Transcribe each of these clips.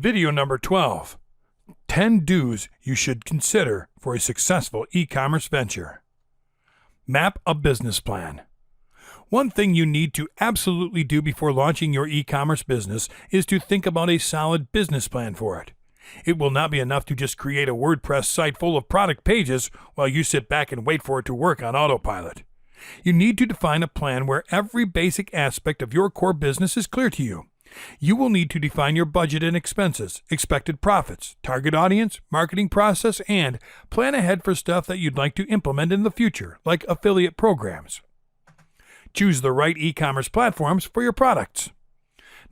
Video number 12. 10 do's you should consider for a successful e-commerce venture. Map a business plan. One thing you need to absolutely do before launching your e-commerce business is to think about a solid business plan for it. It will not be enough to just create a WordPress site full of product pages while you sit back and wait for it to work on autopilot. You need to define a plan where every basic aspect of your core business is clear to you. You will need to define your budget and expenses, expected profits, target audience, marketing process, and plan ahead for stuff that you'd like to implement in the future, like affiliate programs. Choose the right e-commerce platforms for your products.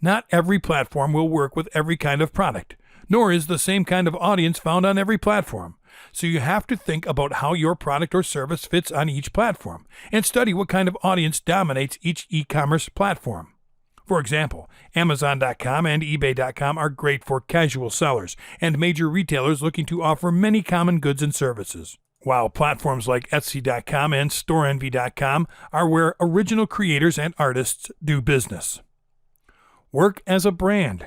Not every platform will work with every kind of product, nor is the same kind of audience found on every platform. So you have to think about how your product or service fits on each platform, and study what kind of audience dominates each e-commerce platform. For example, Amazon.com and eBay.com are great for casual sellers and major retailers looking to offer many common goods and services, while platforms like Etsy.com and StoreEnvy.com are where original creators and artists do business. Work as a brand.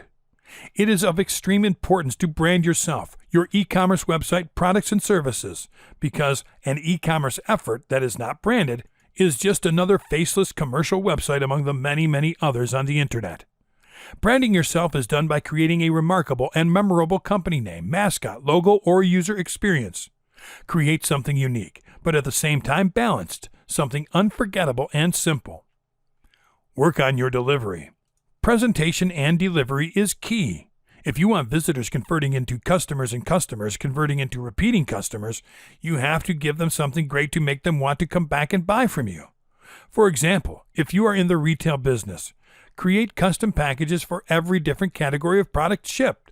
It is of extreme importance to brand yourself, your e-commerce website, products, and services, because an e-commerce effort that is not branded is just another faceless commercial website among the many, many others on the internet. Branding yourself is done by creating a remarkable and memorable company name, mascot, logo, or user experience. Create something unique, but at the same time balanced, something unforgettable and simple. Work on your delivery. Presentation and delivery is key. If you want visitors converting into customers and customers converting into repeating customers, you have to give them something great to make them want to come back and buy from you. For example, if you are in the retail business, create custom packages for every different category of product shipped.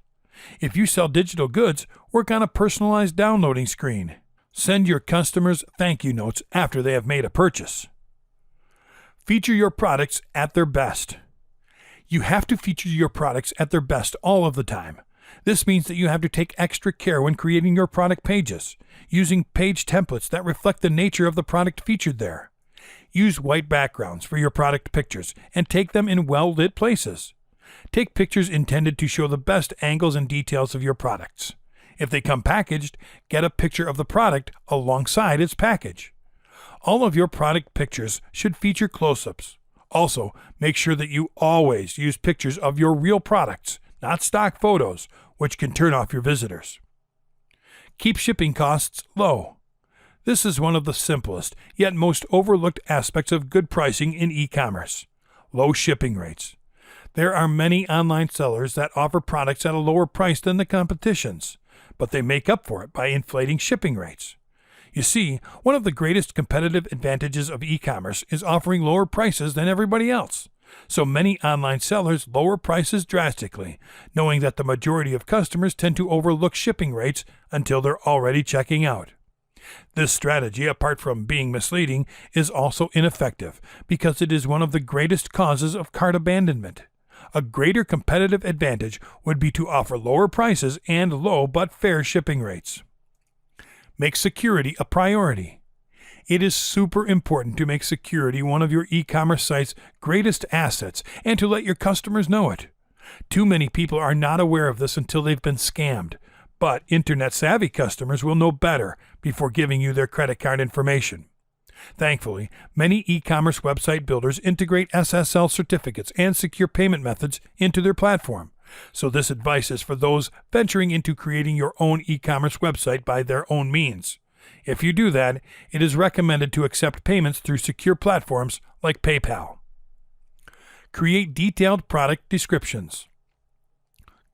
If you sell digital goods, work on a personalized downloading screen. Send your customers thank you notes after they have made a purchase. Feature your products at their best. You have to feature your products at their best all of the time. This means that you have to take extra care when creating your product pages, using page templates that reflect the nature of the product featured there. Use white backgrounds for your product pictures and take them in well-lit places. Take pictures intended to show the best angles and details of your products. If they come packaged, get a picture of the product alongside its package. All of your product pictures should feature close-ups. Also, make sure that you always use pictures of your real products, not stock photos, which can turn off your visitors. Keep shipping costs low. This is one of the simplest, yet most overlooked aspects of good pricing in e-commerce. Low shipping rates. There are many online sellers that offer products at a lower price than the competition's, but they make up for it by inflating shipping rates. You see, one of the greatest competitive advantages of e-commerce is offering lower prices than everybody else. So many online sellers lower prices drastically, knowing that the majority of customers tend to overlook shipping rates until they're already checking out. This strategy, apart from being misleading, is also ineffective because it is one of the greatest causes of cart abandonment. A greater competitive advantage would be to offer lower prices and low but fair shipping rates. Make security a priority. It is super important to make security one of your e-commerce site's greatest assets and to let your customers know it. Too many people are not aware of this until they've been scammed, but internet-savvy customers will know better before giving you their credit card information. Thankfully, many e-commerce website builders integrate SSL certificates and secure payment methods into their platform. So this advice is for those venturing into creating your own e-commerce website by their own means. If you do that, it is recommended to accept payments through secure platforms like PayPal. Create detailed product descriptions.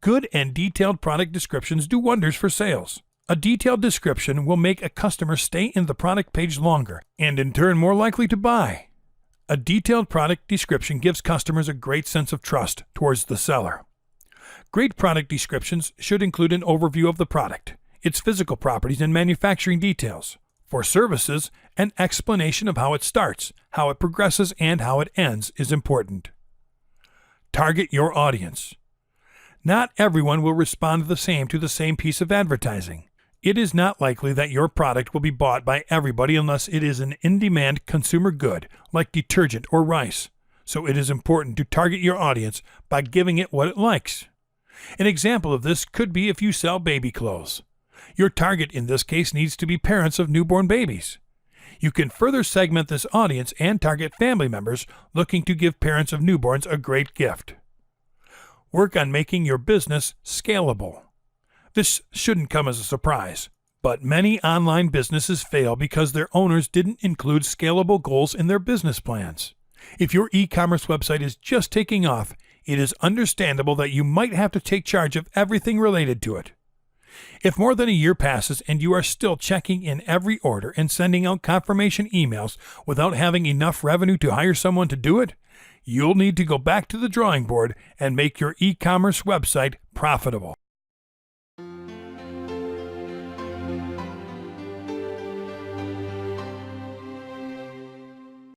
Good and detailed product descriptions do wonders for sales. A detailed description will make a customer stay in the product page longer and in turn more likely to buy. A detailed product description gives customers a great sense of trust towards the seller. Great product descriptions should include an overview of the product, its physical properties and manufacturing details. For services, an explanation of how it starts, how it progresses, and how it ends is important. Target your audience. Not everyone will respond the same to the same piece of advertising. It is not likely that your product will be bought by everybody unless it is an in-demand consumer good, like detergent or rice. So it is important to target your audience by giving it what it likes. An example of this could be if you sell baby clothes. Your target in this case needs to be parents of newborn babies. You can further segment this audience and target family members looking to give parents of newborns a great gift. Work on making your business scalable. This shouldn't come as a surprise, but many online businesses fail because their owners didn't include scalable goals in their business plans. If your e-commerce website is just taking off, it is understandable that you might have to take charge of everything related to it. If more than a year passes and you are still checking in every order and sending out confirmation emails without having enough revenue to hire someone to do it, you'll need to go back to the drawing board and make your e-commerce website profitable.